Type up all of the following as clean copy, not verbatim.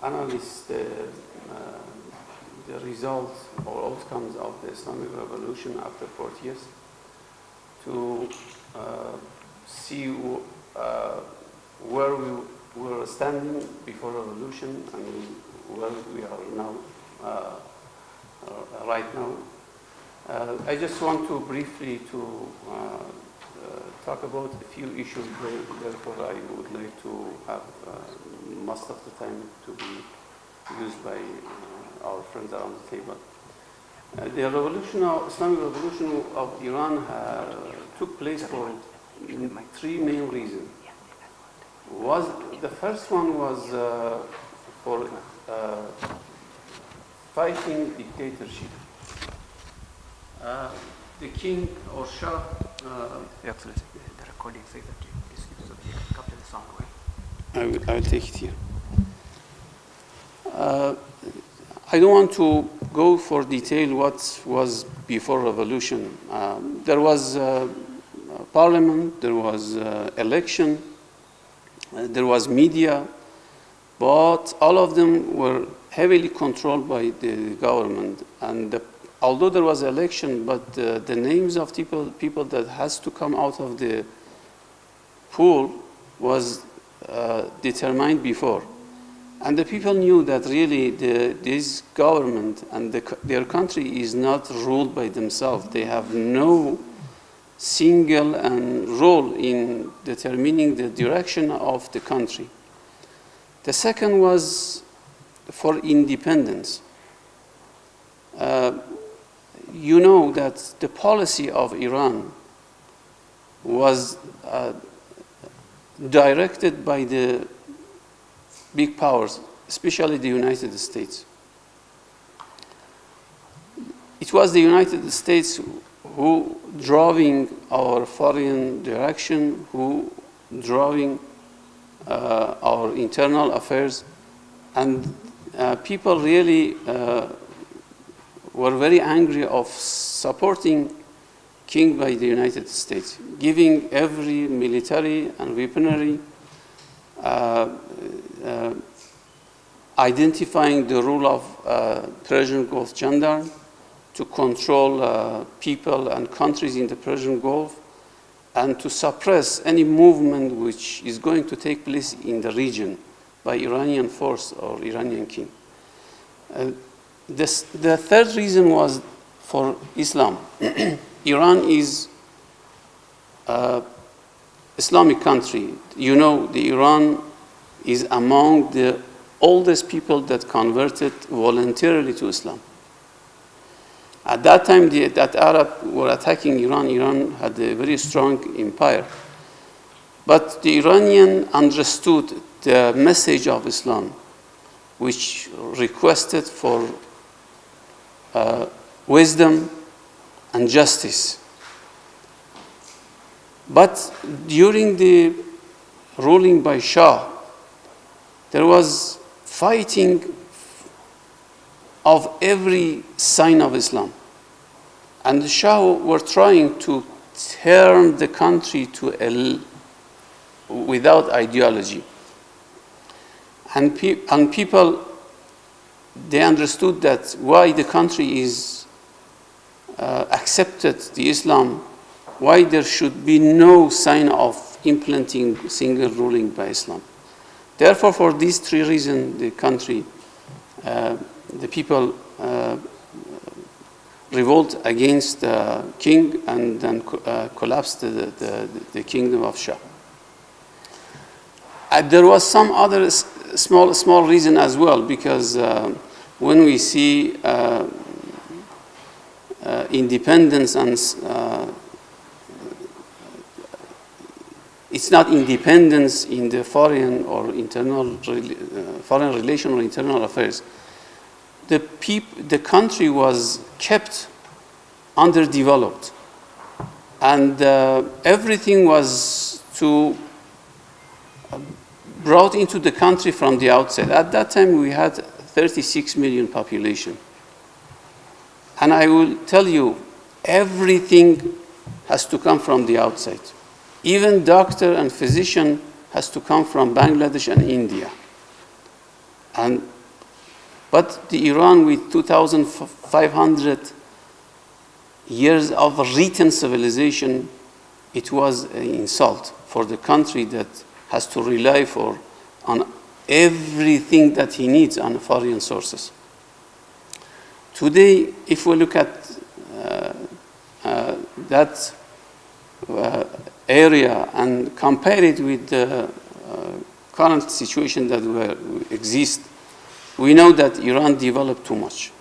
analyze the results or outcomes of the Islamic Revolution after 40 years, to see where we were standing before revolution and where we are now, right now. I just want to briefly talk about a few issues, therefore I would like to have most of the time to be used by our friends around the table. The Islamic Revolution of Iran took place for three main reasons. The first one was for fighting dictatorship. The king or Shah. Your Excellency, the recording says that it is so you can capture the sound, right? I will take it here. I don't want to go for detail what was before revolution. There was parliament, there was election, there was media, but all of them were heavily controlled by the government. And although there was election, but the names of people that has to come out of the pool was determined before. And the people knew that really this government and their country is not ruled by themselves. They have no single role in determining the direction of the country. The second was for independence. You know that the policy of Iran was directed by the big powers, especially the United States. It was the United States who driving our foreign direction, who driving our internal affairs, and people really were very angry of supporting king by the United States, giving every military and weaponry, identifying the role of Persian Gulf gendarme to control people and countries in the Persian Gulf, and to suppress any movement which is going to take place in the region by Iranian force or Iranian king. The third reason was for Islam. Iran is an Islamic country. You know, Iran is among the oldest people that converted voluntarily to Islam. At that time, that Arab were attacking Iran. Iran had a very strong empire. But the Iranian understood the message of Islam, which requested for wisdom and justice. But during the ruling by Shah, there was fighting of every sign of Islam. And the Shah were trying to turn the country to without ideology. And people, they understood that why the country is accepted the Islam, why there should be no sign of implementing single ruling by Islam. Therefore, for these three reasons, the country, the people revolt against the king and then collapsed the kingdom of Shah. There was some other small reason as well, because when we see independence and it's not independence in the foreign or internal foreign relation or internal affairs. The country was kept underdeveloped, and everything was brought into the country from the outside. At that time, we had 36 million population, and I will tell you, everything has to come from the outside. Even doctor and physician has to come from Bangladesh and India. But the Iran with 2,500 years of written civilization, it was an insult for the country that has to rely on everything that he needs on foreign sources. Today, if we look at that area and compare it with the current situation that exists, we know that Iran developed too much.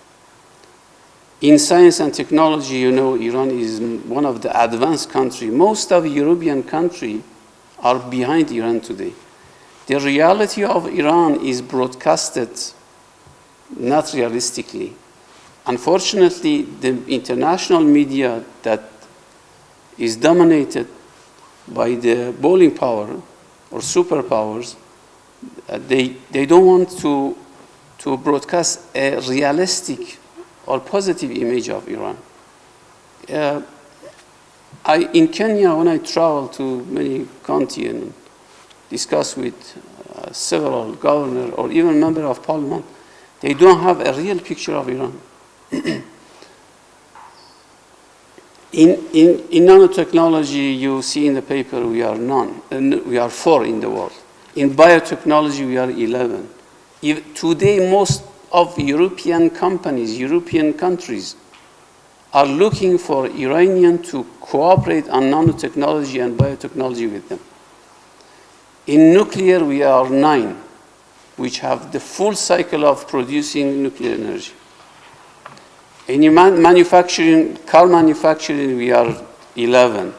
In science and technology, you know, Iran is one of the advanced countries. Most of European countries are behind Iran today. The reality of Iran is broadcasted not realistically. Unfortunately, the international media that is dominated by the bowling power or superpowers, they don't want to broadcast a realistic or positive image of Iran. In Kenya, when I travel to many counties and discuss with several governors or even members of parliament, they don't have a real picture of Iran. In nanotechnology, you see in the paper we are 4 in the world. In biotechnology, we are 11. Today, most of European companies, European countries, are looking for Iranian to cooperate on nanotechnology and biotechnology with them. In nuclear, we are 9, which have the full cycle of producing nuclear energy. In manufacturing, car manufacturing, we are 11.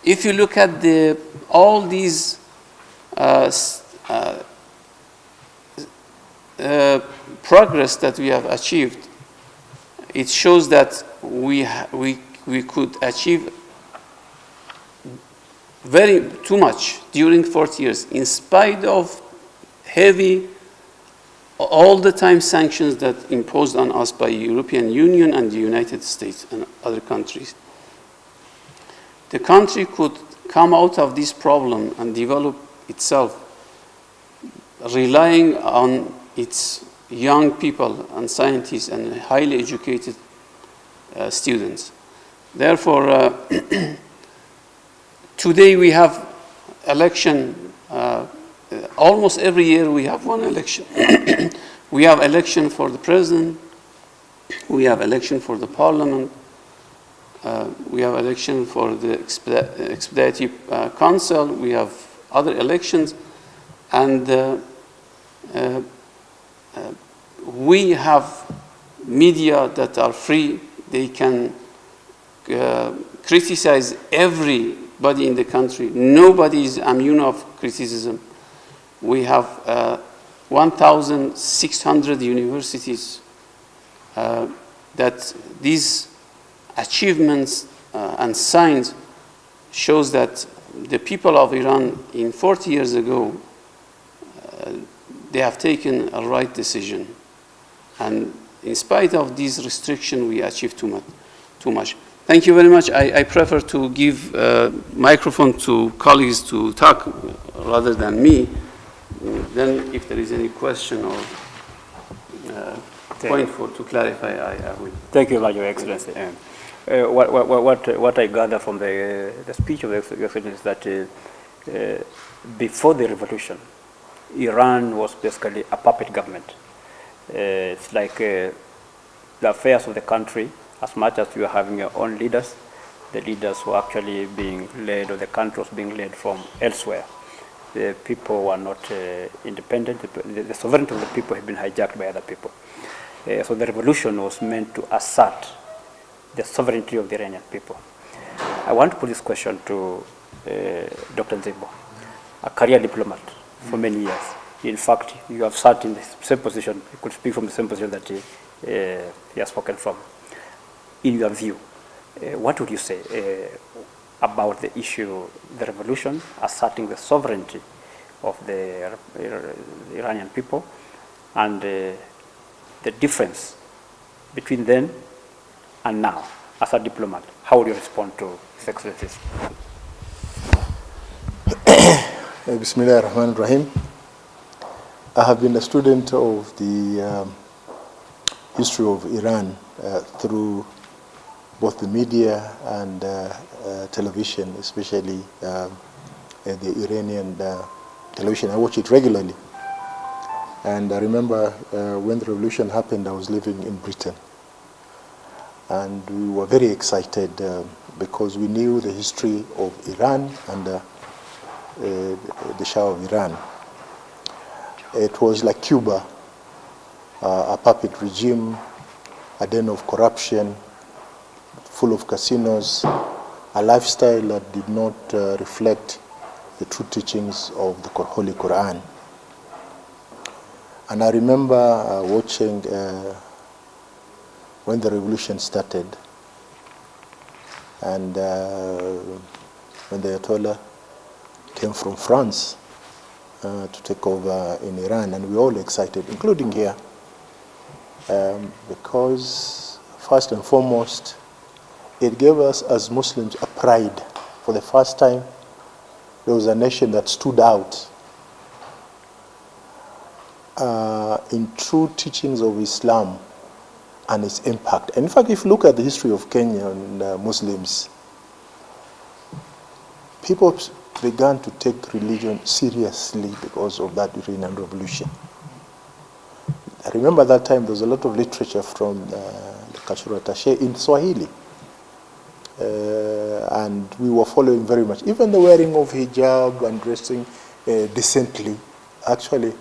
If you look at all these progress that we have achieved, it shows that we could achieve too much during 40 years, in spite of heavy, all the time sanctions that imposed on us by European Union and the United States and other countries. The country could come out of this problem and develop itself, relying on its young people and scientists and highly educated students. Therefore, today we have election. Almost every year we have one election. We have election for the president. We have election for the parliament. We have election for the expeditive council. We have other elections. And we have media that are free. They can criticize everybody in the country. Nobody is immune of criticism. We have 1,600 universities that these achievements and signs shows that the people of Iran in 40 years ago, they have taken a right decision. And in spite of these restrictions, we achieved too much. Thank you very much. I prefer to give microphone to colleagues to talk rather than me. Then if there is any question or point to clarify, I will. Thank you, Your Excellency. What I gather from the speech of the Excellency is that before the revolution, Iran was basically a puppet government. It's like the affairs of the country, as much as you are having your own leaders, the leaders were actually being led, or the country was being led from elsewhere. The people were not independent. The sovereignty of the people had been hijacked by other people. So the revolution was meant to assert the sovereignty of the Iranian people. I want to put this question to Dr. Nzebo, a career diplomat for many years. In fact, you have sat in the same position. You could speak from the same position that he has spoken from. In your view, what would you say about the issue, the revolution, asserting the sovereignty of the Iranian people, and the difference between then and now? As a diplomat, how would you respond to His Excellencies? Bismillah ar-Rahman ar-Rahim. I have been a student of the history of Iran through both the media and television, especially the Iranian television. I watch it regularly. And I remember when the revolution happened, I was living in Britain. And we were very excited because we knew the history of Iran and the Shah of Iran. It was like Cuba, a puppet regime, a den of corruption, full of casinos, a lifestyle that did not reflect the true teachings of the Holy Quran. And I remember watching when the revolution started, and when the Ayatollah came from France to take over in Iran, and we were all excited, including here, because first and foremost, it gave us as Muslims a pride. For the first time, there was a nation that stood out in true teachings of Islam and its impact. And in fact, if you look at the history of Kenya and Muslims, people began to take religion seriously because of that Iranian revolution. I remember that time there was a lot of literature from the cultural attaché in Swahili. And we were following very much. Even the wearing of hijab and dressing decently. Actually,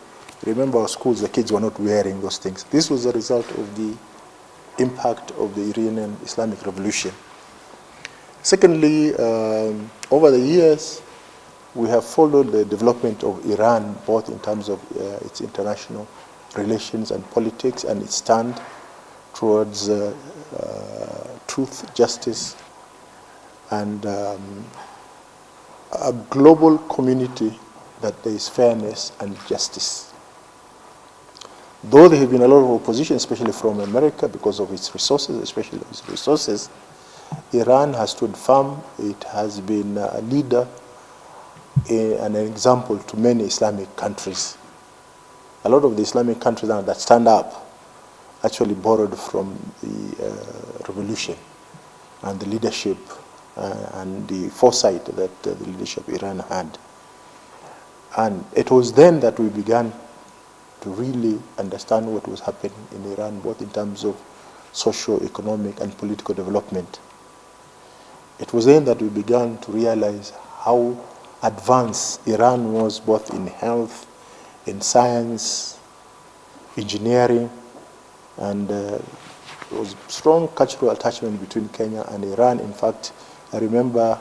remember our schools, the kids were not wearing those things. This was a result of the impact of the Iranian Islamic Revolution. Secondly, over the years, we have followed the development of Iran, both in terms of its international relations and politics and its stand towards truth, justice, and a global community that there is fairness and justice. Though there have been a lot of opposition, especially from America, because of its resources, especially its resources, Iran has stood firm. It has been a leader and an example to many Islamic countries. A lot of the Islamic countries now that stand up actually borrowed from the revolution and the leadership and the foresight that the leadership of Iran had. And it was then that we began to really understand what was happening in Iran, both in terms of socio-economic and political development. It was then that we began to realize how advanced Iran was, both in health, in science, engineering, and there was strong cultural attachment between Kenya and Iran. In fact, I remember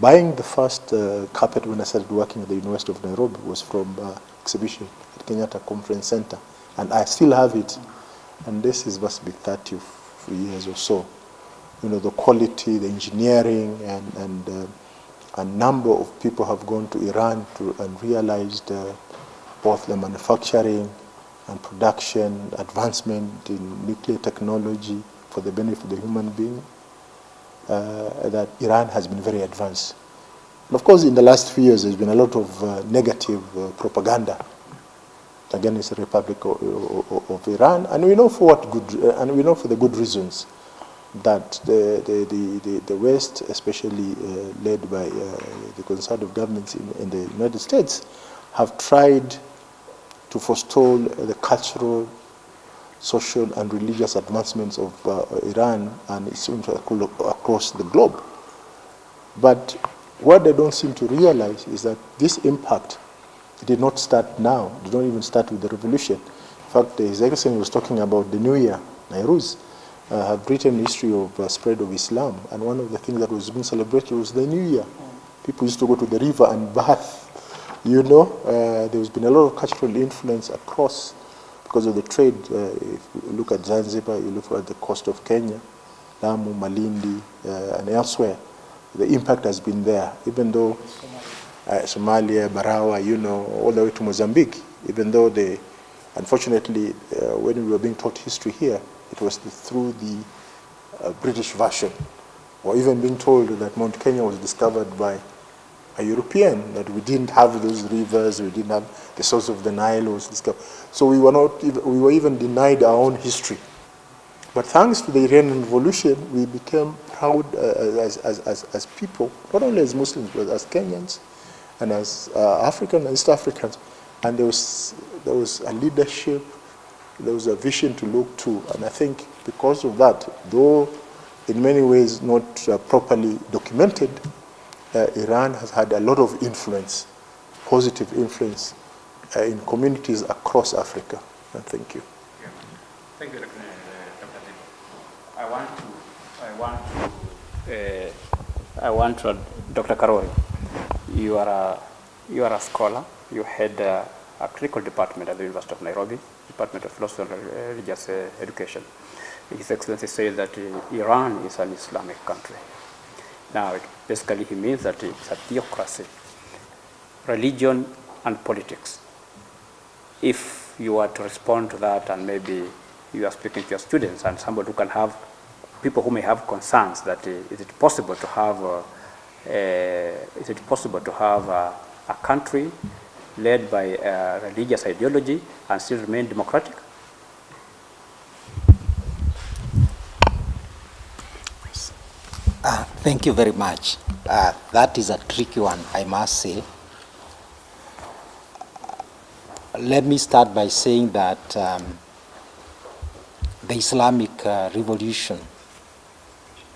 buying the first carpet when I started working at the University of Nairobi. Was from exhibition at Kenyatta Conference Center, and I still have it. And this must be 30 years or so. You know, the quality, the engineering, and a number of people have gone to Iran and realized both the manufacturing and production, advancement in nuclear technology for the benefit of the human being, that Iran has been very advanced. And of course, in the last few years, there's been a lot of negative propaganda against the Republic of Iran, and we know for what good, and we know for the good reasons that the West, especially led by the conservative governments in the United States, have tried to forestall the cultural, social, and religious advancements of Iran and its influence across the globe. But what they don't seem to realize is that this impact did not start now, did not even start with the revolution. In fact, His Excellency was talking about the New Year, Nairuz, have written history of spread of Islam, and one of the things that was being celebrated was the New Year. People used to go to the river and bath. You know, there's been a lot of cultural influence across because of the trade. If you look at Zanzibar, you look at the coast of Kenya, Lamu, Malindi, and elsewhere, the impact has been there, even though Somalia, Barawa, you know, all the way to Mozambique, even though they, unfortunately, when we were being taught history here, it was through the British version, or even being told that Mount Kenya was discovered by a European, that we didn't have those rivers, we didn't have the source of the Nile. So we were even denied our own history. But thanks to the Iranian Revolution, we became proud as people, not only as Muslims, but as Kenyans and as African and East Africans. And there was a leadership, there was a vision to look to. And I think because of that, though in many ways not properly documented, Iran has had a lot of influence, positive influence in communities across Africa. And thank you. Yeah. Thank you, Dr. I want to, Dr. Karori, you are a scholar. You head a critical department at the University of Nairobi, Department of Philosophy and Religious Education. His Excellency says that Iran is an Islamic country. Now, basically he means that it's a theocracy, religion and politics. If you are to respond to that, and maybe you are speaking to your students and somebody who can have, people who may have concerns that is it possible to have a country led by a religious ideology and still remain democratic? Thank you very much. That is a tricky one, I must say. Let me start by saying that the Islamic Revolution,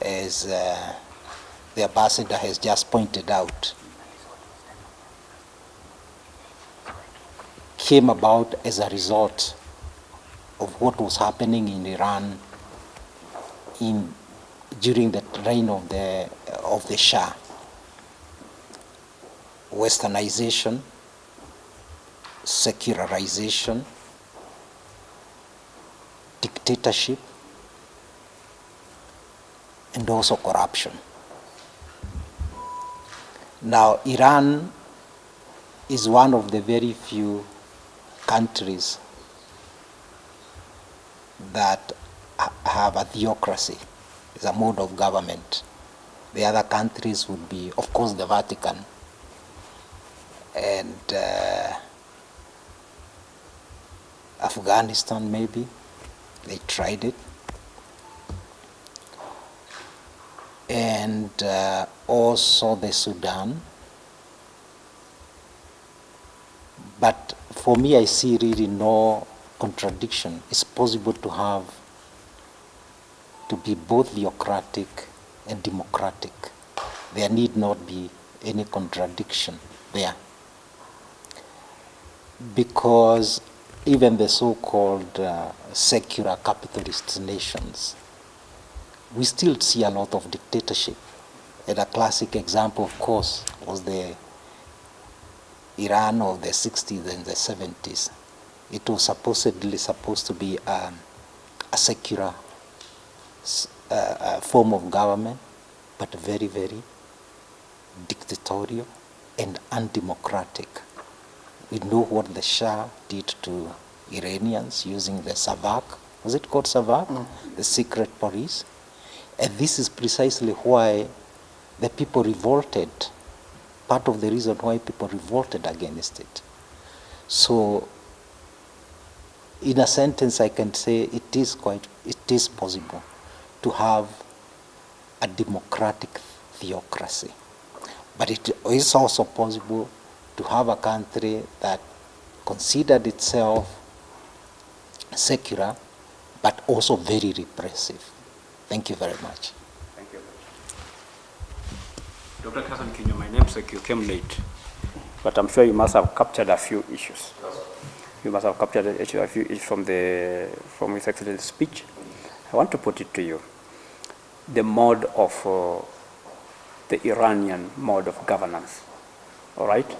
as the ambassador has just pointed out, came about as a result of what was happening in Iran during the reign of the Shah. Westernization, secularization, dictatorship, and also corruption. Now, Iran is one of the very few countries that have a theocracy as a mode of government. The other countries would be, of course, the Vatican and Afghanistan, maybe. They tried it. And also the Sudan. But for me, I see really no contradiction. It's possible to be both theocratic and democratic. There need not be any contradiction there. Because even the so-called secular capitalist nations, we still see a lot of dictatorship. And a classic example, of course, was the Iran of the 60s and the 70s. It was supposed to be a secular form of government, but very, very dictatorial and undemocratic. We know what the Shah did to Iranians using the SAVAK. Was it called SAVAK? The secret police. And this is precisely why the people revolted, part of the reason why people revolted against it. So, in a sentence, I can say it is possible to have a democratic theocracy. But it is also possible to have a country that considered itself secular, but also very repressive. Thank you very much. Thank you. Dr. Kasan Kinyo, my namesake, you came late, but I'm sure you must have captured a few issues. You must have captured a few issues from His Excellency's speech. I want to put it to you. The mode of the Iranian mode of governance, all right?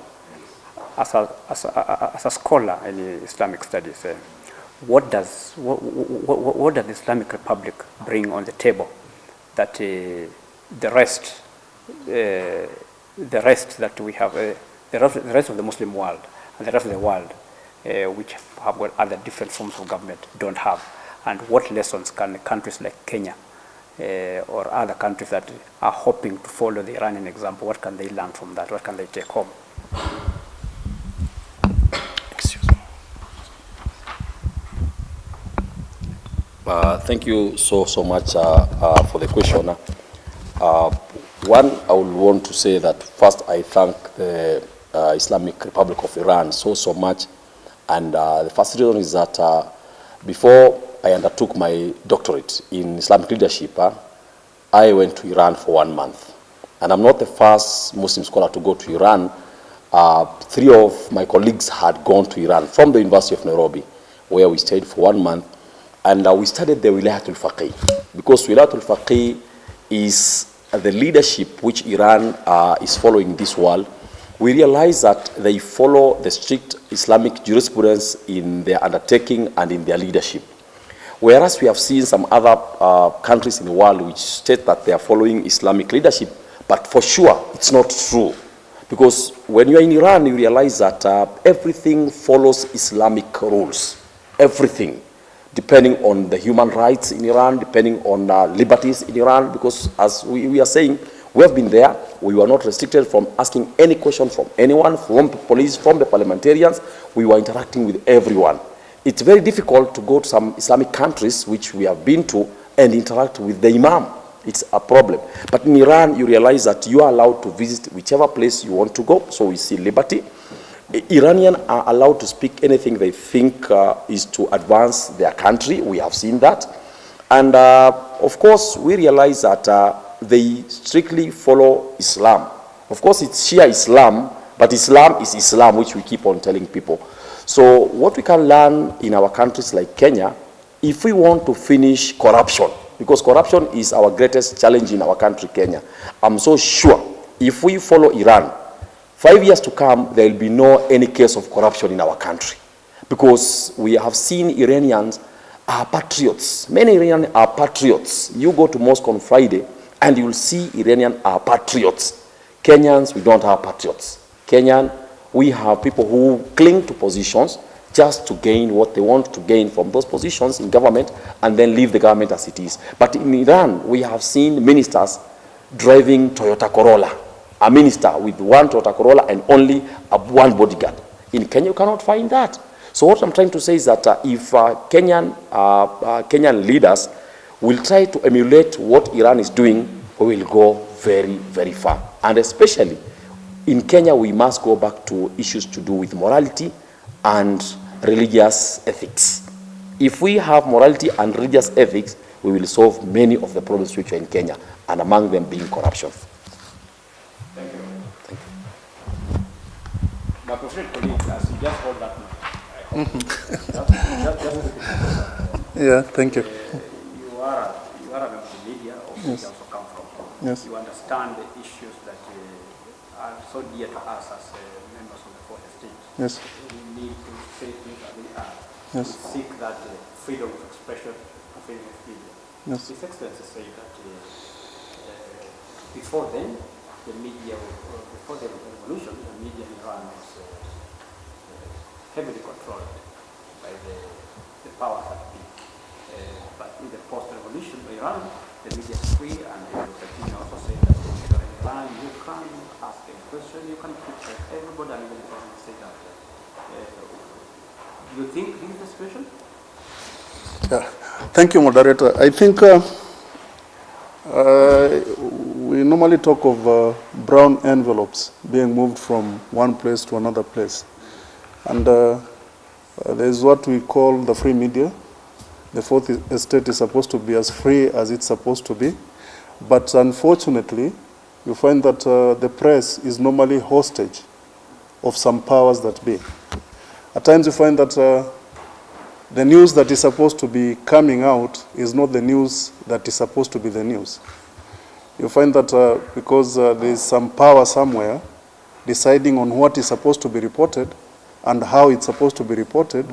As a scholar in Islamic studies, what does the Islamic Republic bring on the table that the rest that we have, the rest of the Muslim world and the rest of the world, which have got other different forms of government, don't have? And what lessons can countries like Kenya or other countries that are hoping to follow the Iranian example? What can they learn from that? What can they take home? Thank you so much for the question. One, I would want to say that first I thank the Islamic Republic of Iran so much. And the first reason is that before I undertook my doctorate in Islamic leadership, I went to Iran for 1 month. And I'm not the first Muslim scholar to go to Iran. 3 of my colleagues had gone to Iran from the University of Nairobi, where we stayed for 1 month. And we studied the Wilayatul Faqih, because Wilayatul Faqih is the leadership which Iran is following this world. We realize that they follow the strict Islamic jurisprudence in their undertaking and in their leadership. Whereas we have seen some other countries in the world which state that they are following Islamic leadership, but for sure it's not true. Because when you are in Iran, you realize that everything follows Islamic rules, everything, depending on the human rights in Iran, depending on liberties in Iran, because as we are saying, we have been there. We were not restricted from asking any question from anyone, from the police, from the parliamentarians. We were interacting with everyone. It's very difficult to go to some Islamic countries, which we have been to, and interact with the imam. It's a problem. But in Iran, you realize that you are allowed to visit whichever place you want to go, so we see liberty. Iranians are allowed to speak anything they think is to advance their country. We have seen that. And of course, we realize that they strictly follow Islam. Of course, it's Shia Islam, but Islam is Islam, which we keep on telling people. So what we can learn in our countries like Kenya, if we want to finish corruption, because corruption is our greatest challenge in our country, Kenya, I'm so sure if we follow Iran, 5 years to come, there will be no any case of corruption in our country. Because we have seen Iranians are patriots. Many Iranians are patriots. You go to mosque on Friday, and you will see Iranians are patriots. Kenyans, we don't have patriots. Kenyan, we have people who cling to positions just to gain what they want to gain from those positions in government and then leave the government as it is. But in Iran, we have seen ministers driving Toyota Corolla. A minister with 1 Toyota Corolla and only 1 bodyguard. In Kenya, you cannot find that. So what I'm trying to say is that if Kenyan leaders will try to emulate what Iran is doing, we will go very, very far. And especially in Kenya, we must go back to issues to do with morality and religious ethics. If we have morality and religious ethics, we will solve many of the problems which are in Kenya, and among them being corruption. Thank you. Thank you. My preferred colleague, as you just hold that mic, I hope. Yeah, thank you. You are a member of the media, or Yes. you also come from. Yes. You understand the issues that are so dear to us as members of the fourth estate. Yes. We need to say things as they are. Yes. We seek that freedom of expression and freedom of media. Yes. His Excellency said that before then, the media, before the revolution, the media in Iran was heavily controlled by the powers that be. But in the post-revolution of Iran, the media is free, and the continue also say that if you're in Iran, you can ask a question, you can criticize everybody, and even if say that. Do you think this is the situation? Yeah. Thank you, moderator. I think we normally talk of brown envelopes being moved from one place to another place. And there's what we call the free media. The fourth estate is supposed to be as free as it's supposed to be. But unfortunately, you find that the press is normally hostage of some powers that be. At times you find that the news that is supposed to be coming out is not the news that is supposed to be the news. You find that because there is some power somewhere deciding on what is supposed to be reported and how it's supposed to be reported,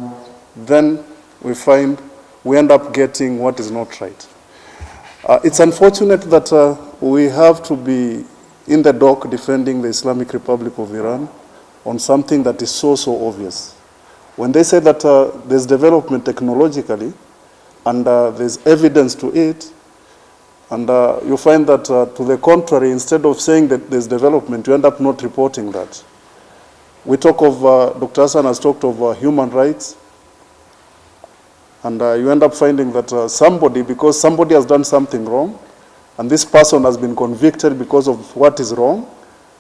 then we end up getting what is not right. It's unfortunate that we have to be in the dock defending the Islamic Republic of Iran on something that is so obvious. When they say that there's development technologically and there's evidence to it, And you find that to the contrary, instead of saying that there's development, you end up not reporting that. We talk of, Dr. Hassan has talked of human rights, and you end up finding that somebody, because somebody has done something wrong, and this person has been convicted because of what is wrong,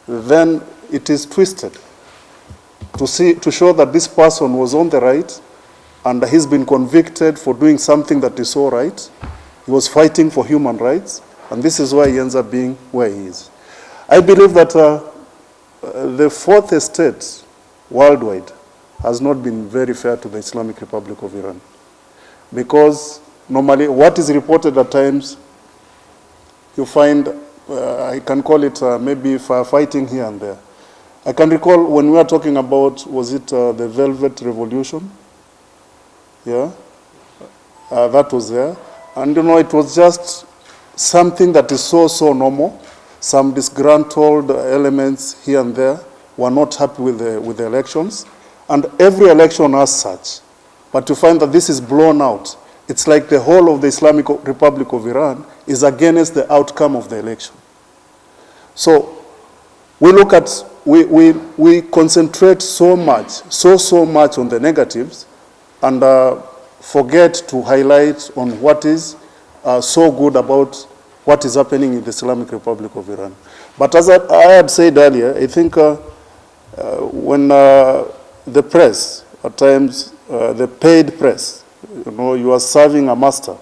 then it is twisted to show that this person was on the right, and he's been convicted for doing something that is so right. He was fighting for human rights, and this is why he ends up being where he is. I believe that the fourth estate worldwide has not been very fair to the Islamic Republic of Iran. Because normally what is reported at times, you find, I can call it maybe firefighting here and there. I can recall when we were talking about, was it the Velvet Revolution? Yeah, that was there. And you know, it was just something that is so normal. Some disgruntled elements here and there were not happy with the elections. And every election as such. But you find that this is blown out. It's like the whole of the Islamic Republic of Iran is against the outcome of the election. So we look at, we concentrate so much on the negatives, and forget to highlight on what is so good about what is happening in the Islamic Republic of Iran. But as I had said earlier, I think when the press, at times the paid press, you know, you are serving a master,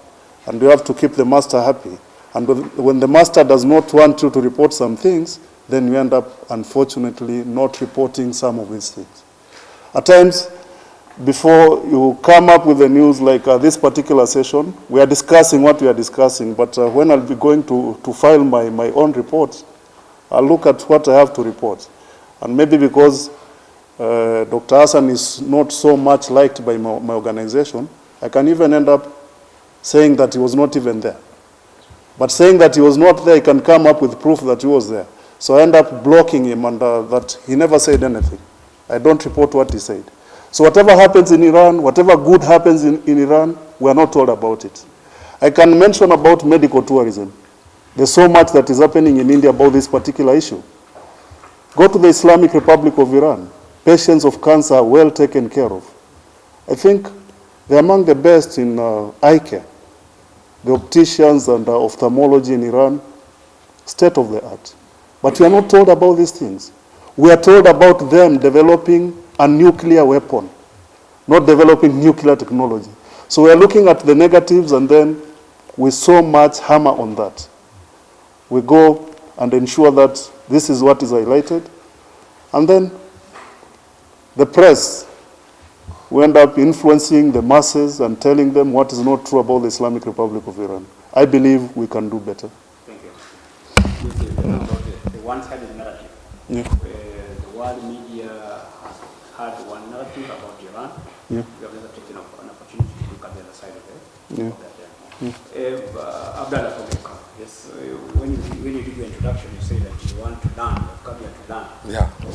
and you have to keep the master happy. And when the master does not want you to report some things, then you end up, unfortunately, not reporting some of these things. At times, before you come up with the news like this particular session, we are discussing what we are discussing, but when I'll be going to file my own report, I'll look at what I have to report. And maybe because Dr. Hassan is not so much liked by my organization, I can even end up saying that he was not even there. But saying that he was not there, he can come up with proof that he was there. So I end up blocking him, and that he never said anything. I don't report what he said. So whatever happens in Iran, whatever good happens in Iran, we are not told about it. I can mention about medical tourism. There's so much that is happening in India about this particular issue. Go to the Islamic Republic of Iran. Patients of cancer are well taken care of. I think they're among the best in eye care. The opticians and ophthalmology in Iran, state of the art. But we are not told about these things. We are told about them developing a nuclear weapon, not developing nuclear technology. So we are looking at the negatives, and then we so much hammer on that. We go and ensure that this is what is highlighted, and then the press, we end up influencing the masses and telling them what is not true about the Islamic Republic of Iran. I believe we can do better. Thank you. This is about the one-sided narrative. Yeah. The world media has had one narrative about Iran. Yeah. We have never taken an opportunity to look at the other side of it. Yeah. Abdallah from Eka, yes, when you did your introduction, you say that you want to learn, you've come here to learn. Yeah. You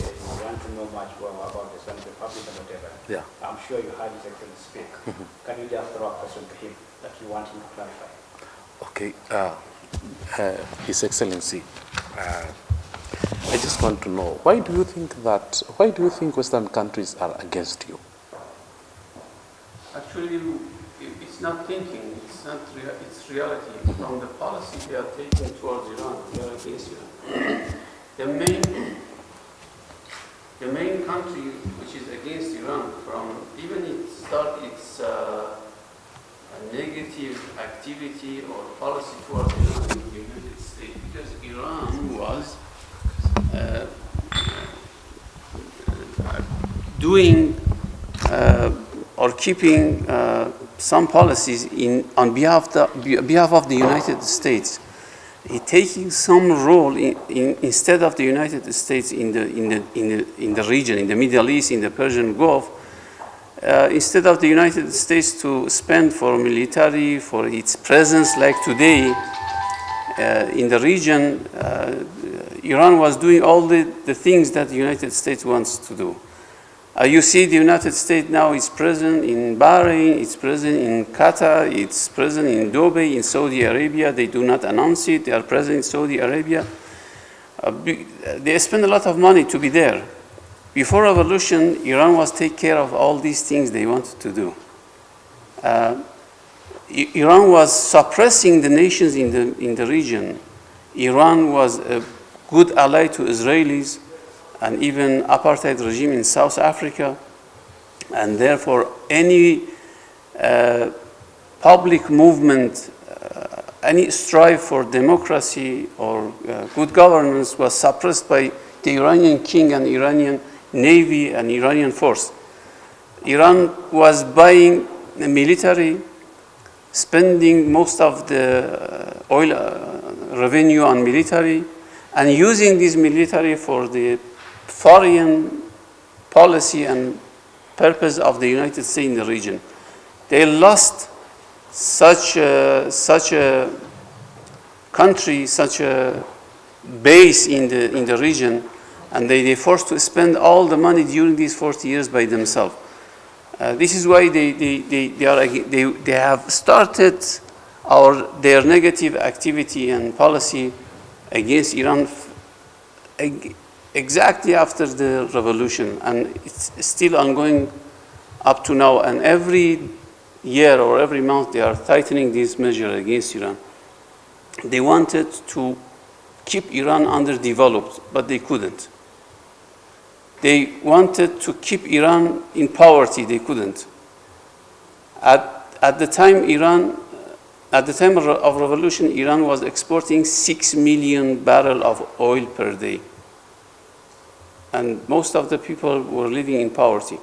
want to know much more about the Islamic Republic and whatever. Yeah. I'm sure you heard His Excellency speak. Can you just throw a question to him that you want him to clarify? Okay. His Excellency, I just want to know, why do you think Western countries are against you? Actually, it's not thinking, it's reality. From the policy they are taking towards Iran, they are against Iran. The main country which is against Iran, from even it start its negative activity or policy towards Iran in the United States, because Iran was doing or keeping some policies on behalf of the United States, taking some role instead of the United States in the region, in the Middle East, in the Persian Gulf. Instead of the United States to spend for military, for its presence like today in the region, Iran was doing all the things that the United States wants to do. You see the United States now is present in Bahrain, it's present in Qatar, it's present in Dubai, in Saudi Arabia. They do not announce it. They are present in Saudi Arabia. They spend a lot of money to be there. Before revolution, Iran was take care of all these things they wanted to do. Iran was suppressing the nations in the region. Iran was a good ally to Israelis and even apartheid regime in South Africa, and therefore any public movement, any strive for democracy or good governance was suppressed by the Iranian king and Iranian navy and Iranian force. Iran was buying the military, spending most of the oil revenue on military, and using this military for the foreign policy and purpose of the United States in the region. They lost such a country, such a base in the region, and they forced to spend all the money during these 40 years by themselves. This is why they have started their negative activity and policy against Iran exactly after the revolution, and it's still ongoing up to now. And every year or every month they are tightening these measures against Iran. They wanted to keep Iran underdeveloped, but they couldn't. They wanted to keep Iran in poverty, they couldn't. At the time of revolution, Iran was exporting 6 million barrels of oil per day. And most of the people were living in poverty.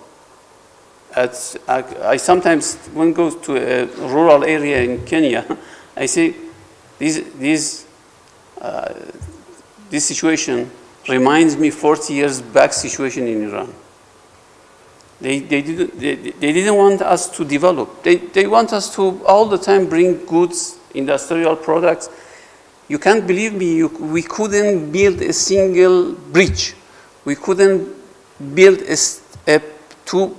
I sometimes, when I go to a rural area in Kenya, I say, this situation reminds me 40 years back situation in Iran. They didn't want us to develop. They want us to all the time bring goods, industrial products. You can't believe me, we couldn't build a single bridge. We couldn't build a 2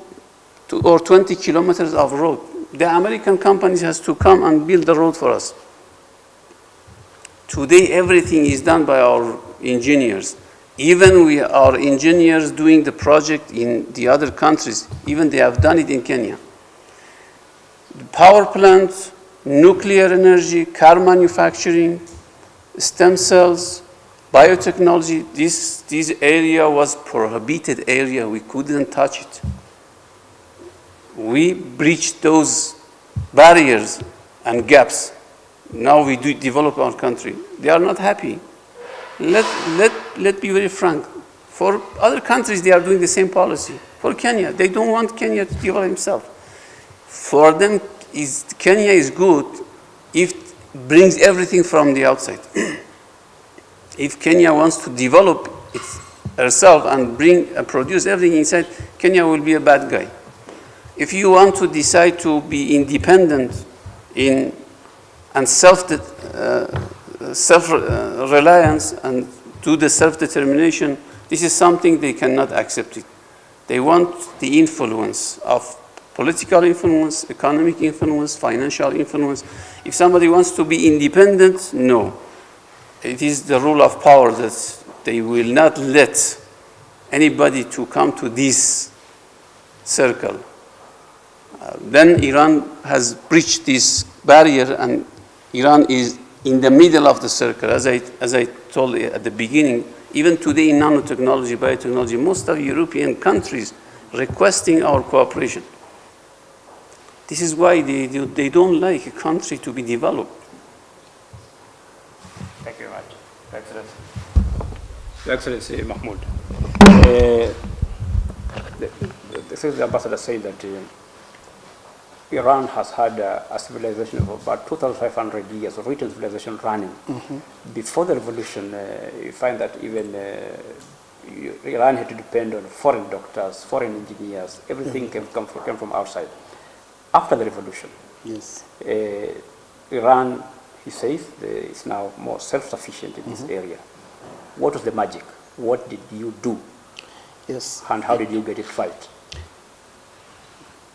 or 20 kilometers of road. The American companies has to come and build the road for us. Today, everything is done by our engineers. Even our engineers doing the project in the other countries, even they have done it in Kenya. The power plant, nuclear energy, car manufacturing, stem cells, biotechnology, this area was prohibited area. We couldn't touch it. We breached those barriers and gaps. Now we do develop our country. They are not happy. Let's be very frank. For other countries, they are doing the same policy. For Kenya, they don't want Kenya to develop himself. For them, Kenya is good if it brings everything from the outside. If Kenya wants to develop herself and produce everything inside, Kenya will be a bad guy. If you want to decide to be independent and self-reliance and do the self-determination, this is something they cannot accept it. They want the influence of political influence, economic influence, financial influence. If somebody wants to be independent, no. It is the rule of power that they will not let anybody to come to this circle. Then Iran has breached this barrier, and Iran is in the middle of the circle. As I told you at the beginning, even today in nanotechnology, biotechnology, most of European countries requesting our cooperation. This is why they don't like a country to be developed. Thank you very much, Excellency. Your Excellency Mahmoud. The ambassador said that Iran has had a civilization of about 2,500 years of written civilization running. Mm-hmm. Before the revolution, you find that even Iran had to depend on foreign doctors, foreign engineers. Everything came from outside. After the revolution, yes, Iran, he says, is now more self-sufficient in this area. What was the magic? What did you do? yes, And how did you get it right?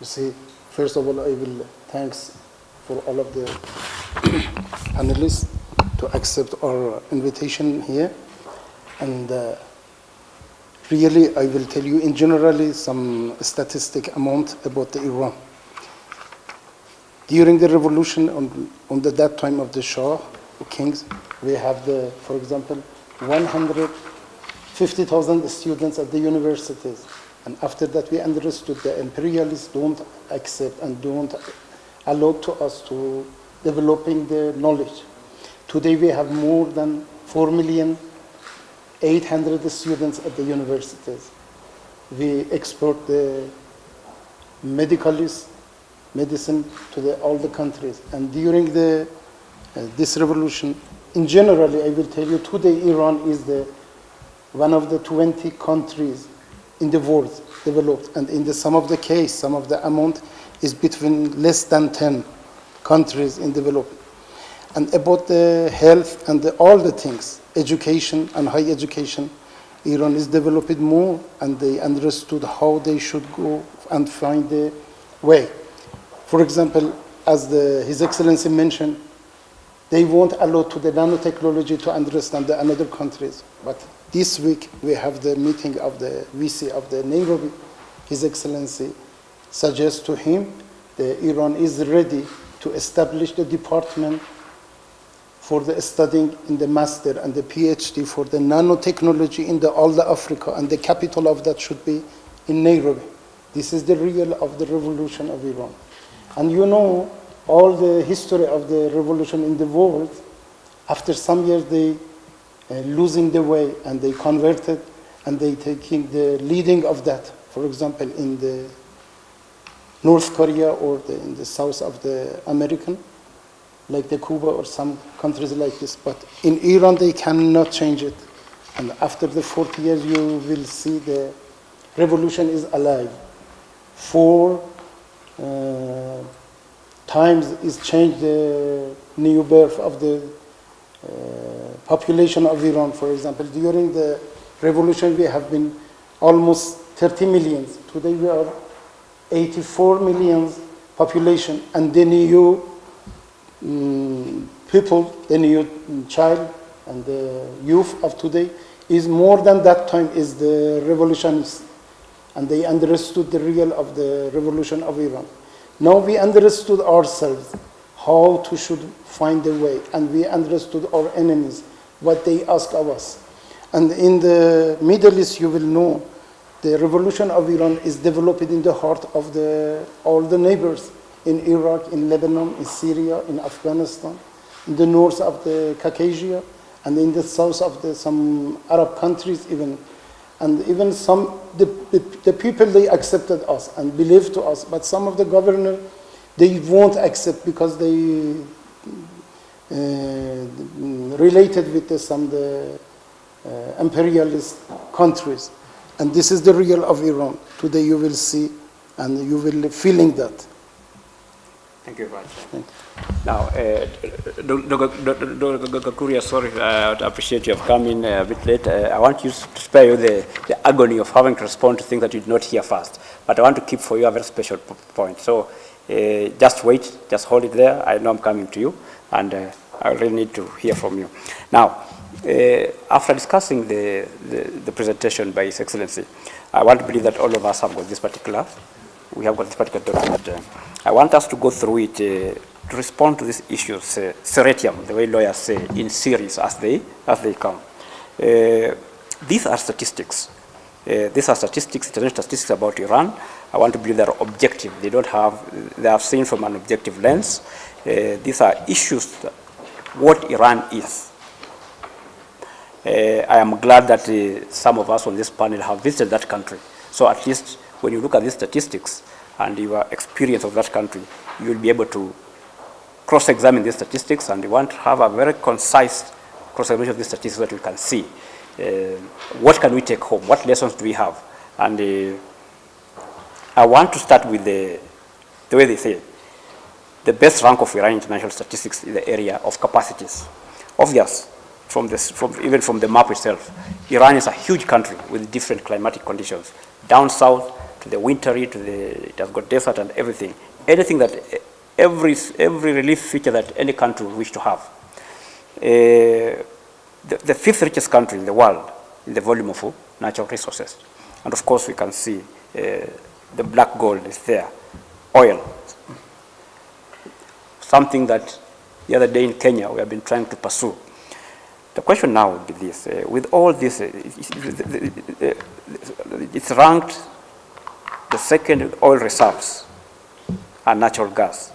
You see, first of all, I will thanks for all of the panelists to accept our invitation here. And really, I will tell you in generally some statistic amount about the Iran. During the revolution on that time of the Shah kings, we have for example, 150,000 students at the universities. And after that, we understood the imperialists don't accept and don't allow to us to developing the knowledge. Today, we have more than 4,800,000 students at the universities. We export the medicine to all the countries. And during this revolution, in general, I will tell you, today Iran is one of the 20 countries in the world developed. And in some of the case, some of the amount is between less than 10 countries in development. And about the health and all the things, education and higher education, Iran is developed more, and they understood how they should go and find the way. For example, as His Excellency mentioned, they won't allow to the nanotechnology to understand the another countries. But this week, we have the meeting of the VC of the Nairobi. His Excellency suggests to him that Iran is ready to establish the department for the studying in the master and the PhD for the nanotechnology in all the Africa, and the capital of that should be in Nairobi. This is the real of the revolution of Iran. And you know, all the history of the revolution in the world, after some years they losing the way, and they converted, and they taking the leading of that. For example, in the North Korea or in the south of the American, like the Cuba or some countries like this. But in Iran, they cannot change it. And after the 40 years, you will see the revolution is alive. 4 times is changed the new birth of the population of Iran. For example, during the revolution, we have been almost 30 million. Today, we are 84 million population, and the new people, the new child and the youth of today is more than that time is the revolutionists, and they understood the real of the revolution of Iran. Now we understood ourselves how to should find the way, and we understood our enemies, what they ask of us. And in the Middle East, you will know the revolution of Iran is developed in the heart of all the neighbors, in Iraq, in Lebanon, in Syria, in Afghanistan, in the north of the Caucasus, and in the south of some Arab countries even. And even the people, they accepted us and believed to us, but some of the governors, they won't accept because they related with some of the imperialist countries. And this is the real of Iran. Today you will see and you will feeling that. Thank you very much. Now, Dr. Kuria, sorry, I appreciate you have come in a bit late. I want you to spare you the agony of having to respond to things that you did not hear first. But I want to keep for you a very special point. So just wait, just hold it there. I know I'm coming to you, and I really need to hear from you. Now, after discussing the presentation by His Excellency, I want to believe that all of us have got this particular document. I want us to go through it to respond to these issues, seretium, the way lawyers say, in series as they come. These are statistics. These are statistics, international statistics about Iran. I want to believe they are objective. They are seen from an objective lens. These are issues, what Iran is. I am glad that some of us on this panel have visited that country. So at least when you look at these statistics and your experience of that country, you will be able to cross-examine these statistics, and you want to have a very concise cross-examination of these statistics so that we can see what can we take home, what lessons do we have. And I want to start with the way they say, the best rank of Iran international statistics in the area of capacities. Obvious, even from the map itself, Iran is a huge country with different climatic conditions. Down south, to the wintry, it has got desert and everything. Anything that, every relief feature that any country would wish to have. The fifth richest country in the world in the volume of natural resources. And of course we can see the black gold is there, oil. Something that the other day in Kenya we have been trying to pursue. The question now would be this, with all this, it's ranked the second oil reserves and natural gas.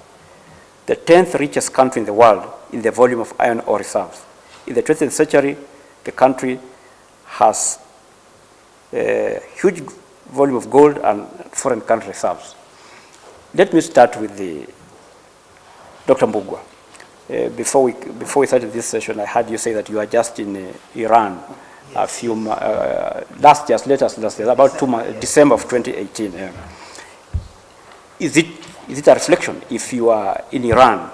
The 10th richest country in the world in the volume of iron ore reserves. In the 20th century, the country has a huge volume of gold and foreign country reserves. Let me start with Dr. Mbugua. Before we started this session, I heard you say that you are just in Iran a few last year, about 2 months, December of 2018. Is it a reflection if you are in Iran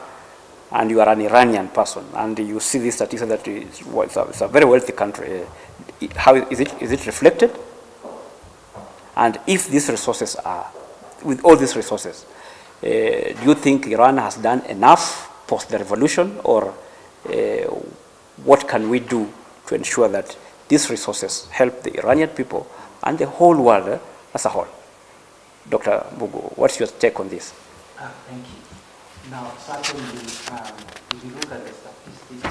and you are an Iranian person and you see this statistic that it's a very wealthy country? How is it reflected? And if these resources are, with all these resources, do you think Iran has done enough post the revolution, or what can we do to ensure that these resources help the Iranian people and the whole world as a whole? Dr. Mbugua, what's your take on this? Thank you. Now, certainly, if you look at the statistics,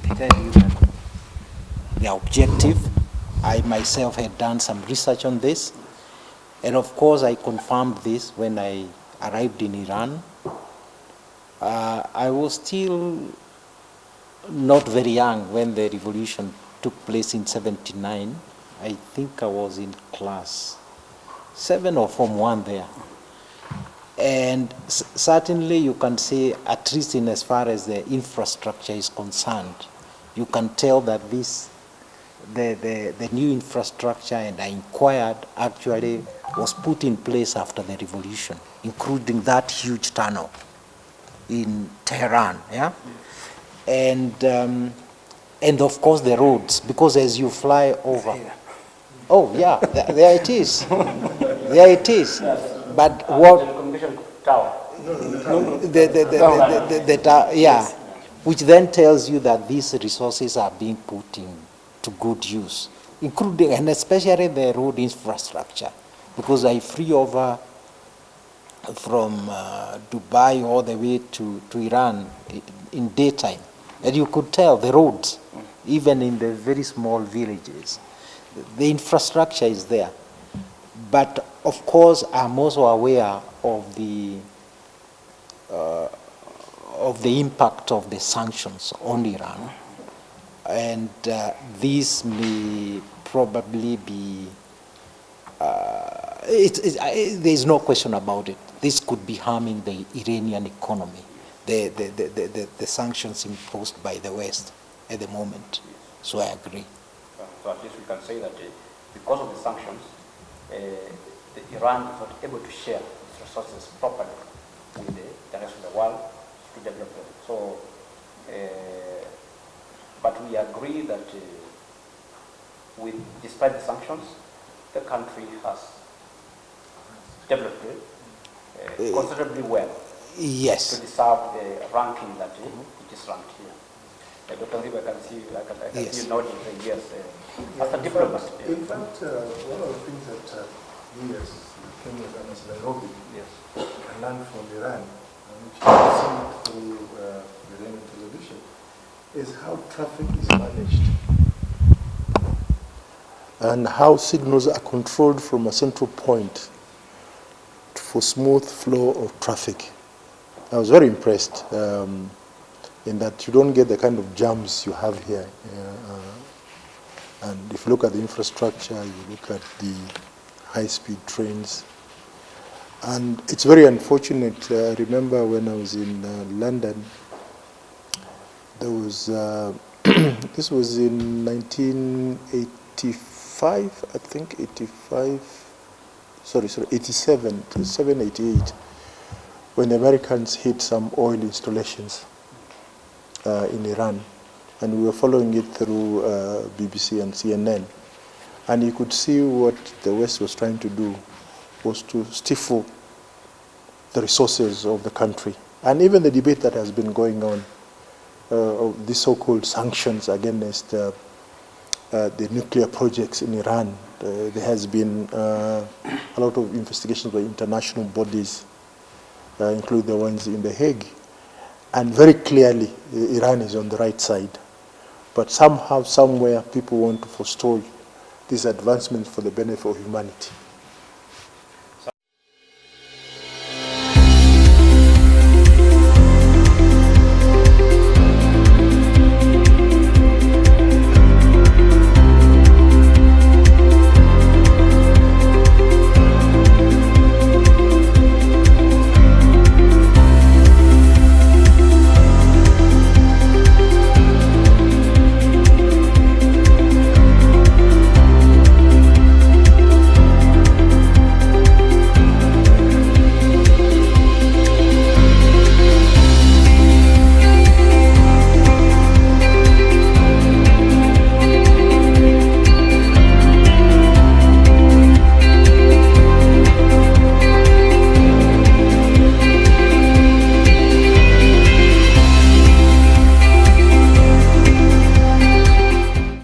they tell you that they are objective. I myself had done some research on this, and of course I confirmed this when I arrived in Iran. I was still not very young when the revolution took place in '79. I think I was in class 7 or Form 1 there. And certainly you can say, at least in as far as the infrastructure is concerned, you can tell that the new infrastructure, and I inquired, actually was put in place after the revolution, including that huge tunnel in Tehran, yeah? And of course the roads, because as you fly over, oh yeah, there it is, there it is. But what, the tower, yeah, which then tells you that these resources are being put to good use, including and especially the road infrastructure, because I flew over from Dubai all the way to Iran in daytime, and you could tell the roads, even in the very small villages, the infrastructure is there. But of course, I'm also aware of the impact of the sanctions on Iran, and this may probably be. There's no question about it. This could be harming the Iranian economy, the sanctions imposed by the West at the moment. So I agree. So at least we can say that because of the sanctions, Iran is not able to share its resources properly with the rest of the world to develop them. So, but we agree that despite the sanctions, the country has developed considerably well. Yes. To deserve the ranking that it is ranked here. Dr. Ziba, I can see you nodding yes. As a diplomat. In fact, one of the things that we as Kenyans and as Nairobi can learn from Iran, which you can see through Iranian television, is how traffic is managed and how signals are controlled from a central point for smooth flow of traffic. I was very impressed in that you don't get the kind of jams you have here. And if you look at the infrastructure, you look at the high-speed trains. And it's very unfortunate. I remember when I was in London, there was, this was in 1985, I think, 87, 88, when the Americans hit some oil installations in Iran. And we were following it through BBC and CNN. And you could see what the West was trying to do was to stifle the resources of the country. And even the debate that has been going on of the so-called sanctions against the nuclear projects in Iran. There has been a lot of investigations by international bodies, including the ones in The Hague. And very clearly, Iran is on the right side. But somehow, somewhere, people want to forestall these advancements for the benefit of humanity.